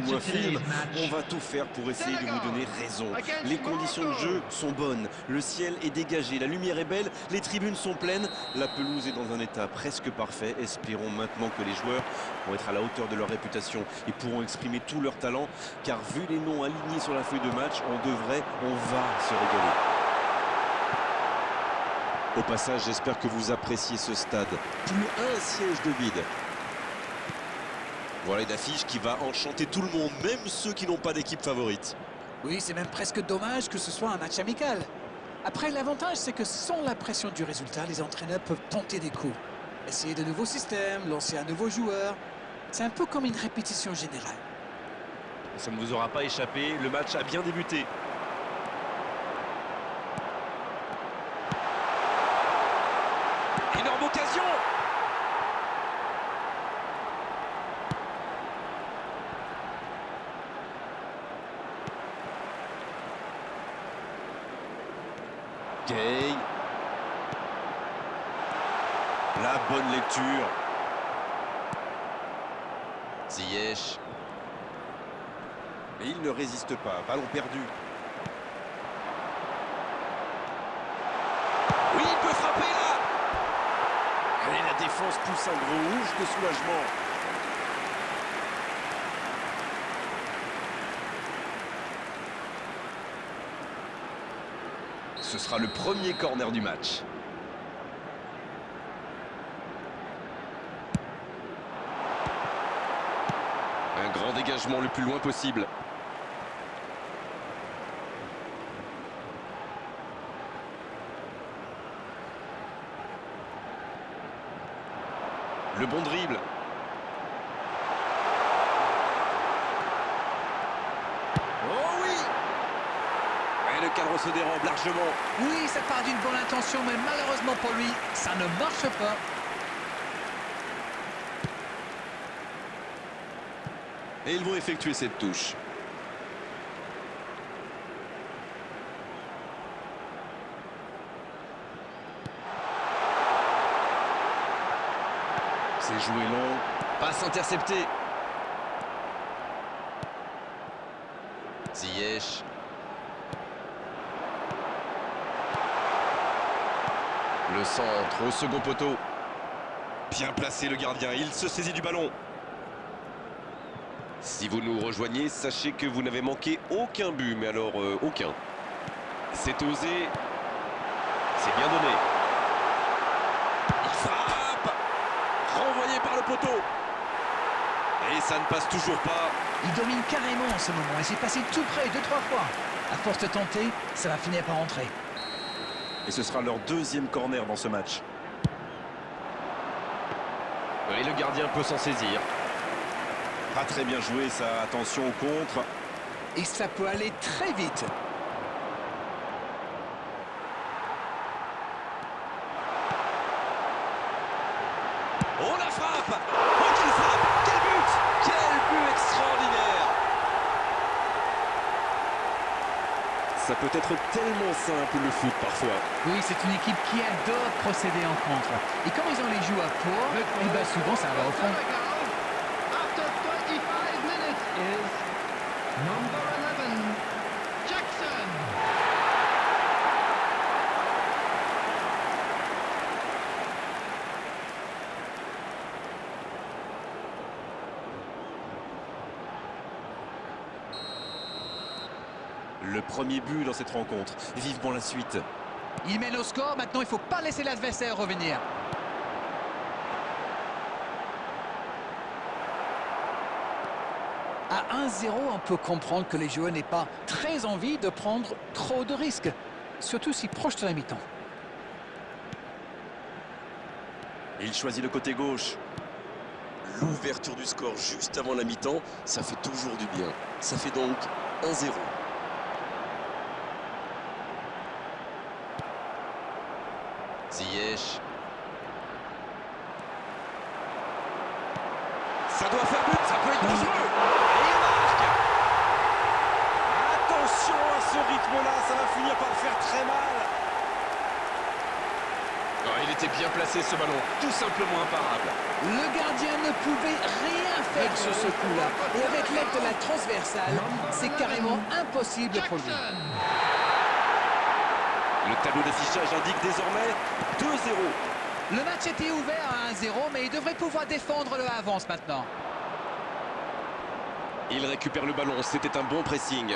ou un film, on va tout faire pour essayer de vous donner raison. Les conditions de jeu sont bonnes, le ciel est dégagé, la lumière est belle, les tribunes sont pleines, la pelouse est dans un état presque parfait. Espérons maintenant que les joueurs vont être à la hauteur de leur réputation et pourront exprimer tout leur talent, car vu les noms alignés sur la feuille de match, on va se régaler. Au passage, j'espère que vous appréciez ce stade. Plus un siège de vide. Voilà une affiche qui va enchanter tout le monde, même ceux qui n'ont pas d'équipe favorite. Oui, c'est même presque dommage que ce soit un match amical. Après, l'avantage, c'est que sans la pression du résultat, les entraîneurs peuvent tenter des coups. Essayer de nouveaux systèmes, lancer un nouveau joueur. C'est un peu comme une répétition générale. Ça ne vous aura pas échappé, le match a bien débuté. Énorme occasion! Gay. La bonne lecture. Ziyech. Mais il ne résiste pas. Ballon perdu. Oui, il peut frapper là. Et la défense pousse un gros ouf de soulagement. Ce sera le premier corner du match. Un grand dégagement le plus loin possible. Le bon dribble. Oh oui! Et le cadre se dérobe largement. Oui, ça part d'une bonne intention, mais malheureusement pour lui, ça ne marche pas. Et ils vont effectuer cette touche. C'est joué long. Passe interceptée. Ziyech. Le centre au second poteau. Bien placé le gardien, il se saisit du ballon. Si vous nous rejoignez, sachez que vous n'avez manqué aucun but, mais alors aucun. C'est osé. C'est bien donné. Il frappe. Renvoyé par le poteau. Et ça ne passe toujours pas. Il domine carrément en ce moment et s'est passé tout près 2-3 fois. À force de tenter, ça va finir par entrer. Et ce sera leur deuxième corner dans ce match. Et le gardien peut s'en saisir. Pas très bien joué ça, attention au contre. Et ça peut aller très vite. Oh la frappe! Oh quelle frappe! Quel but! Quel but extraordinaire! Ça peut être tellement simple le foot parfois. Oui, c'est une équipe qui adore procéder en contre. Et quand ils ont les joueurs pour, et ben souvent ça va au fond. After 25 minutes is number 11, Jackson. Le premier but dans cette rencontre. Vivement la suite. Il mène au score, maintenant il ne faut pas laisser l'adversaire revenir. À 1-0, on peut comprendre que les joueurs n'aient pas très envie de prendre trop de risques, surtout si proche de la mi-temps. Il choisit le côté gauche. L'ouverture du score juste avant la mi-temps, ça fait toujours du bien. Ça fait donc 1-0. Ziyech. Ça doit faire but, ça peut être dangereux. Et il marque. Attention à ce rythme-là, ça va finir par faire très mal. Oh, il était bien placé laisser ce ballon tout simplement imparable. Le gardien ne pouvait rien faire sur ce coup-là. Et avec l'aide de la transversale, c'est carrément impossible pour lui. Jackson. Le tableau d'affichage indique désormais 2-0. Le match était ouvert à 1-0, mais il devrait pouvoir défendre le avance maintenant. Il récupère le ballon, c'était un bon pressing.